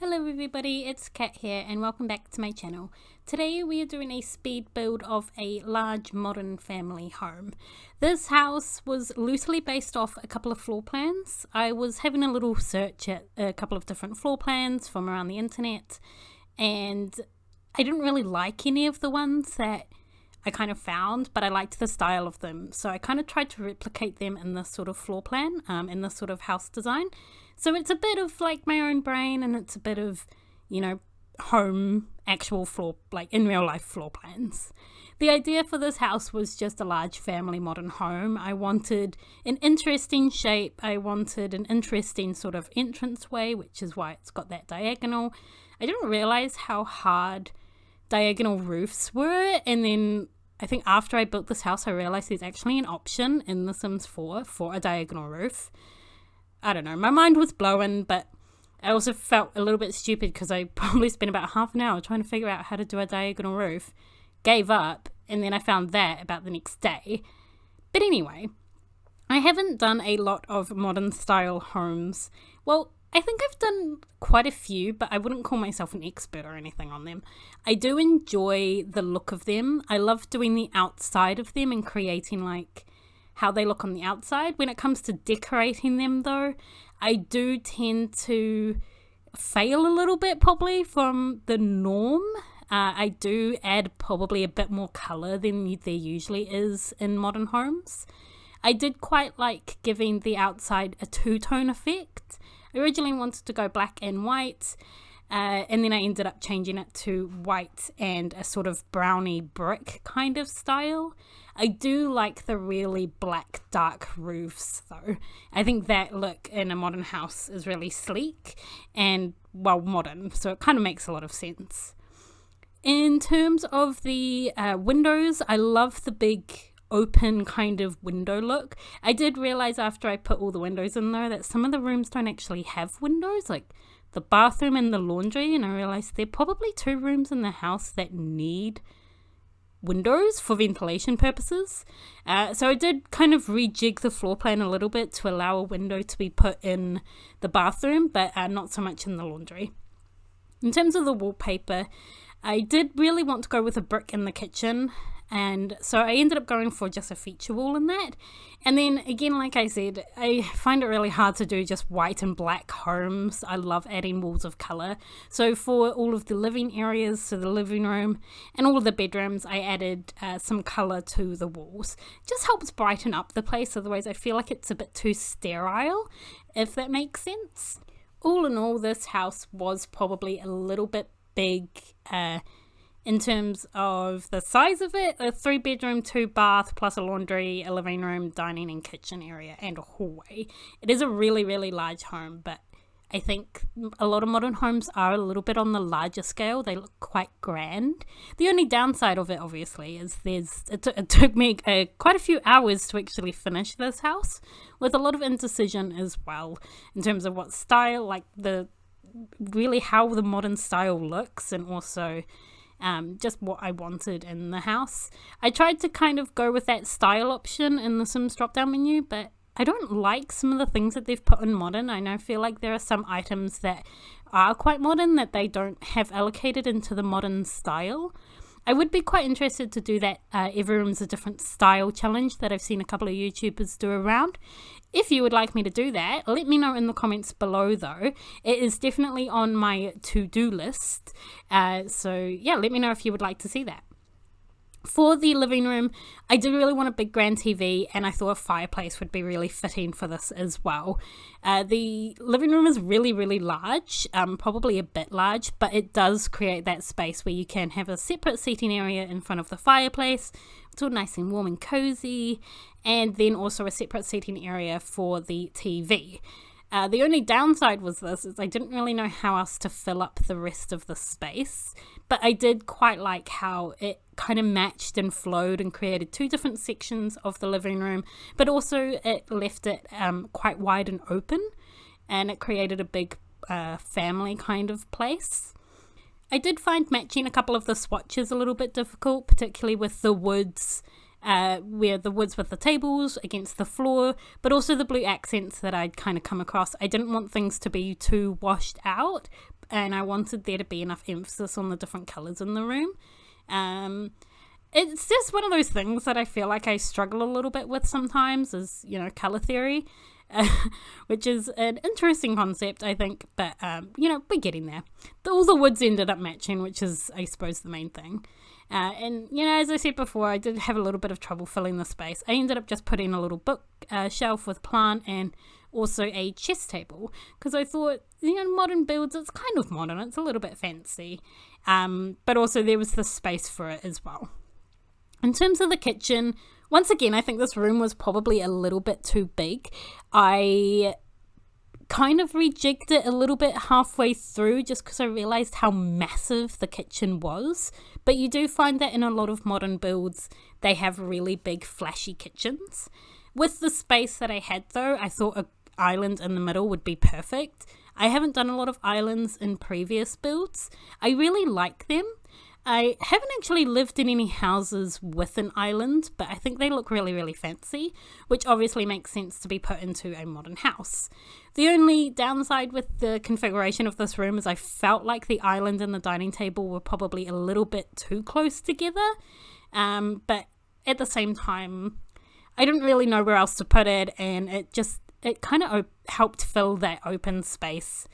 Hello everybody, it's Kat here and welcome back to my channel. Today we are doing a speed build of a large modern family home. This house was loosely based off a couple of floor plans. I was having a little search at a couple of different floor plans from around the internet and I didn't really like any of the ones that I kind of found, but I liked the style of them. So I kind of tried to replicate them in this sort of floor plan, in this sort of house design. So it's a bit of like my own brain and it's a bit of, home, actual floor, like in real life floor plans. The idea for this house was just a large family modern home. I wanted an interesting shape. I wanted an interesting sort of entranceway, which is why it's got that diagonal. I didn't realize how hard diagonal roofs were, and then I think after I built this house I realized there's actually an option in The Sims 4 for a diagonal roof. I don't know, my mind was blown, but I also felt a little bit stupid because I probably spent about half an hour trying to figure out how to do a diagonal roof, gave up, and then I found that about the next day. But anyway, I haven't done a lot of modern style homes. Well, I think I've done quite a few, but I wouldn't call myself an expert or anything on them. I do enjoy the look of them. I love doing the outside of them and creating like how they look on the outside. When it comes to decorating them though, I do tend to fail a little bit probably from the norm. I do add probably a bit more colour than there usually is in modern homes. I did quite like giving the outside a two-tone effect. I originally wanted to go black and white, and then I ended up changing it to white and a sort of browny brick kind of style. I do like the really black dark roofs though. I think that look in a modern house is really sleek and well modern, so it kind of makes a lot of sense. In terms of the windows, I love the big open kind of window look. I did realize after I put all the windows in though that some of the rooms don't actually have windows, like the bathroom and the laundry, and I realized there are probably 2 rooms in the house that need windows for ventilation purposes. So I did kind of rejig the floor plan a little bit to allow a window to be put in the bathroom, but not so much in the laundry. In terms of the wallpaper, I did really want to go with a brick in the kitchen, and so I ended up going for just a feature wall in that. And then again, like I said, I find it really hard to do just white and black homes. I love adding walls of colour. So for all of the living areas, so the living room and all of the bedrooms, I added some colour to the walls. Just helps brighten up the place, otherwise I feel like it's a bit too sterile, if that makes sense. All in all, this house was probably a little bit big in terms of the size of it. A 3-bedroom, 2-bath, plus a laundry, a living room, dining and kitchen area, and a hallway. It is a really, really large home, but I think a lot of modern homes are a little bit on the larger scale. They look quite grand. The only downside of it, obviously, is it took me quite a few hours to actually finish this house, with a lot of indecision as well, in terms of what style, like really how the modern style looks, and also just what I wanted in the house. I tried to kind of go with that style option in the Sims drop down menu, but I don't like some of the things that they've put in modern. I feel like there are some items that are quite modern that they don't have allocated into the modern style. I would be quite interested to do that Every Room's a Different Style challenge that I've seen a couple of YouTubers do around. If you would like me to do that, let me know in the comments below though. It is definitely on my to-do list. So yeah, let me know if you would like to see that. For the living room, I did really want a big grand TV, and I thought a fireplace would be really fitting for this as well. The living room is really, really large, probably a bit large, but it does create that space where you can have a separate seating area in front of the fireplace. It's all nice and warm and cozy, and then also a separate seating area for the TV. The only downside was this, is I didn't really know how else to fill up the rest of the space, but I did quite like how it kind of matched and flowed and created 2 different sections of the living room, but also it left it quite wide and open, and it created a big family kind of place. I did find matching a couple of the swatches a little bit difficult, particularly with the woods where the woods with the tables against the floor, but also the blue accents that I'd kind of come across. I didn't want things to be too washed out, and I wanted there to be enough emphasis on the different colours in the room. It's just one of those things that I feel like I struggle a little bit with sometimes, is, colour theory, which is an interesting concept, I think, but, we're getting there. All the woods ended up matching, which is, I suppose, the main thing. And, as I said before, I did have a little bit of trouble filling the space. I ended up just putting a little book shelf with plant and also a chess table, because I thought, modern builds, it's kind of modern, it's a little bit fancy, but also there was the space for it as well. In terms of the kitchen, once again, I think this room was probably a little bit too big. I kind of rejigged it a little bit halfway through just because I realized how massive the kitchen was. But you do find that in a lot of modern builds, they have really big flashy kitchens. With the space that I had though, I thought an island in the middle would be perfect. I haven't done a lot of islands in previous builds. I really like them. I haven't actually lived in any houses with an island, but I think they look really, really fancy, which obviously makes sense to be put into a modern house. The only downside with the configuration of this room is I felt like the island and the dining table were probably a little bit too close together, but at the same time, I didn't really know where else to put it, and it kind of helped fill that open space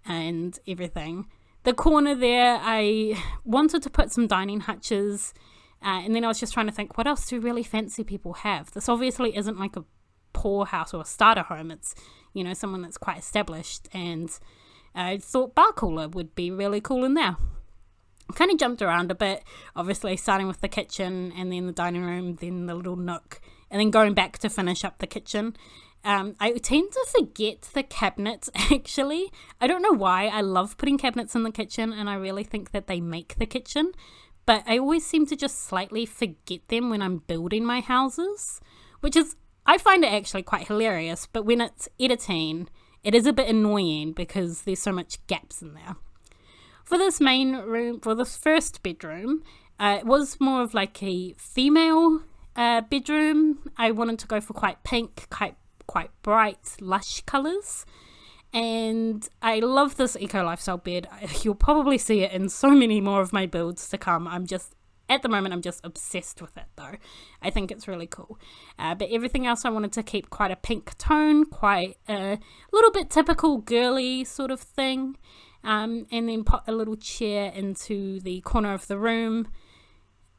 and everything. The corner there, I wanted to put some dining hutches, and then I was just trying to think, what else do really fancy people have? This obviously isn't like a poor house or a starter home. It's, someone that's quite established, and I thought bar cooler would be really cool in there. I kind of jumped around a bit, obviously starting with the kitchen and then the dining room, then the little nook, and then going back to finish up the kitchen. I tend to forget the cabinets, actually. I don't know why. I love putting cabinets in the kitchen, and I really think that they make the kitchen, but I always seem to just slightly forget them when I'm building my houses, which is, I find it actually quite hilarious, but when it's editing, it is a bit annoying because there's so much gaps in there. For this main room, for this first bedroom, it was more of like a female bedroom. I wanted to go for quite pink, quite bright, lush colours, and I love this eco lifestyle bed. You'll probably see it in so many more of my builds to come. At the moment I'm just obsessed with it though. I think it's really cool, but everything else I wanted to keep quite a pink tone, quite a little bit typical girly sort of thing, and then put a little chair into the corner of the room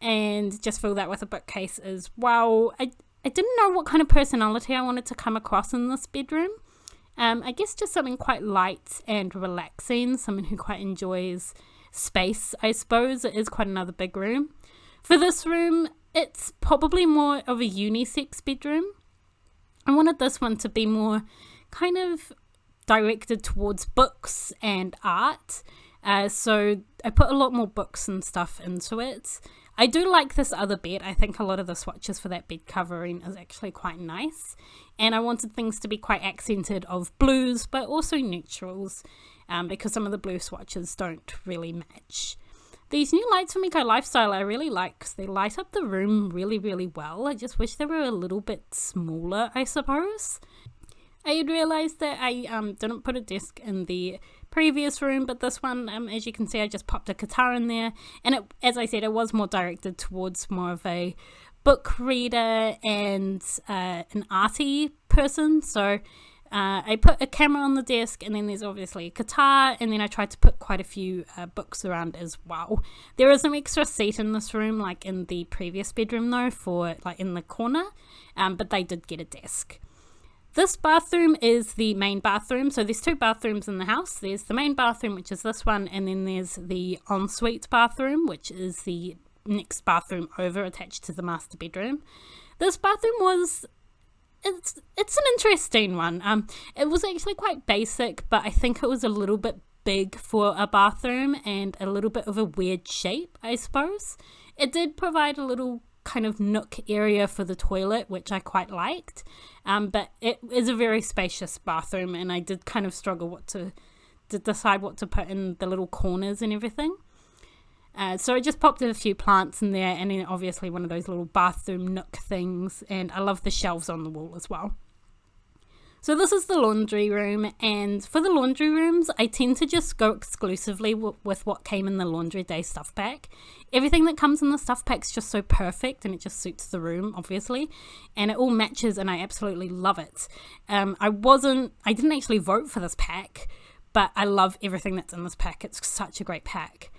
and just fill that with a bookcase as well. I didn't know what kind of personality I wanted to come across in this bedroom. I guess just something quite light and relaxing, someone who quite enjoys space, I suppose. It is quite another big room. For this room, it's probably more of a unisex bedroom. I wanted this one to be more kind of directed towards books and art. So I put a lot more books and stuff into it. I do like this other bed. I think a lot of the swatches for that bed covering is actually quite nice. And I wanted things to be quite accented of blues, but also neutrals, because some of the blue swatches don't really match. These new lights from Eco Lifestyle I really like because they light up the room really, really well. I just wish they were a little bit smaller, I suppose. I had realised that I didn't put a desk in the previous room, but this one, as you can see, I just popped a guitar in there, and as I said, it was more directed towards more of a book reader and an arty person. So I put a camera on the desk, and then there's obviously a guitar, and then I tried to put quite a few books around as well. There is an extra seat in this room, like in the previous bedroom though, for like in the corner, but they did get a desk. This bathroom is the main bathroom. So there's two bathrooms in the house. There's the main bathroom, which is this one, and then there's the ensuite bathroom, which is the next bathroom over, attached to the master bedroom. This bathroom it's an interesting one. It was actually quite basic, but I think it was a little bit big for a bathroom and a little bit of a weird shape, I suppose. It did provide a little kind of nook area for the toilet, which I quite liked, but it is a very spacious bathroom, and I did kind of struggle to decide what to put in the little corners and everything. So I just popped a few plants in there, and then obviously one of those little bathroom nook things, and I love the shelves on the wall as well. So this is the laundry room, and for the laundry rooms, I tend to just go exclusively with what came in the laundry day stuff pack. Everything that comes in the stuff pack is just so perfect, and it just suits the room, obviously, and it all matches, and I absolutely love it. I didn't actually vote for this pack, but I love everything that's in this pack. It's such a great pack.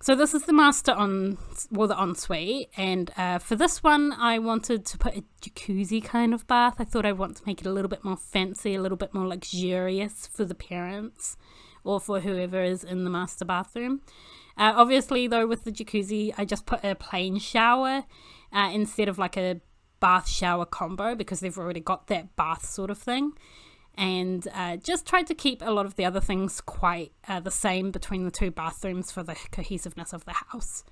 So this is the the ensuite, and for this one I wanted to put a jacuzzi kind of bath. I thought I want to make it a little bit more fancy, a little bit more luxurious for the parents or for whoever is in the master bathroom. Obviously though, with the jacuzzi I just put a plain shower instead of like a bath shower combo, because they've already got that bath sort of thing. And just tried to keep a lot of the other things quite the same between the two bathrooms for the cohesiveness of the house.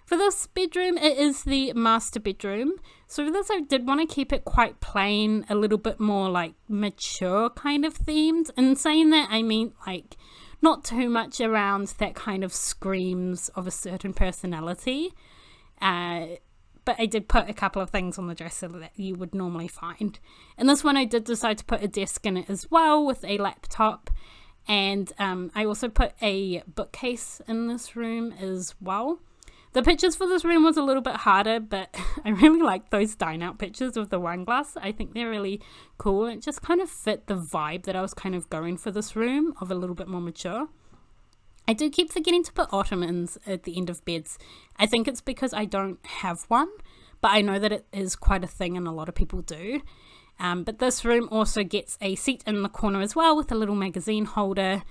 For this bedroom, it is the master bedroom. So for this, I did want to keep it quite plain, a little bit more like mature kind of themed. And saying that, I mean like not too much around that kind of screams of a certain personality. But I did put a couple of things on the dresser that you would normally find. And this one I did decide to put a desk in it as well with a laptop. And I also put a bookcase in this room as well. The pictures for this room was a little bit harder, but I really like those dine out pictures of the wine glass. I think they're really cool. It just kind of fit the vibe that I was kind of going for this room, of a little bit more mature. I do keep forgetting to put ottomans at the end of beds. I think it's because I don't have one, but I know that it is quite a thing and a lot of people do. But this room also gets a seat in the corner as well with a little magazine holder.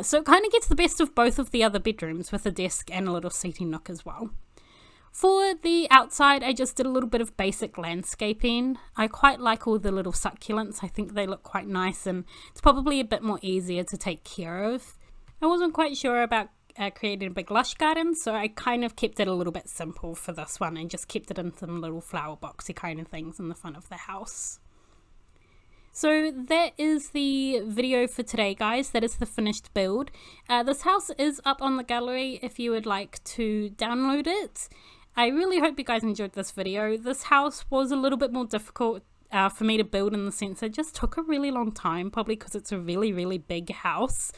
So it kind of gets the best of both of the other bedrooms with a desk and a little seating nook as well. For the outside, I just did a little bit of basic landscaping. I quite like all the little succulents. I think they look quite nice, and it's probably a bit more easier to take care of. I wasn't quite sure about creating a big lush garden, so I kind of kept it a little bit simple for this one and just kept it in some little flower boxy kind of things in the front of the house. So that is the video for today, guys. That is the finished build. This house is up on the gallery if you would like to download it. I really hope you guys enjoyed this video. This house was a little bit more difficult for me to build, in the sense it just took a really long time, probably because it's a really, really big house.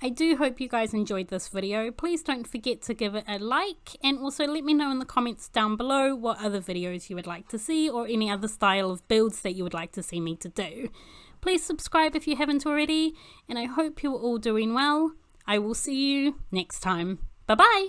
I do hope you guys enjoyed this video. Please don't forget to give it a like, and also let me know in the comments down below what other videos you would like to see, or any other style of builds that you would like to see me to do. Please subscribe if you haven't already, and I hope you're all doing well. I will see you next time. Bye bye!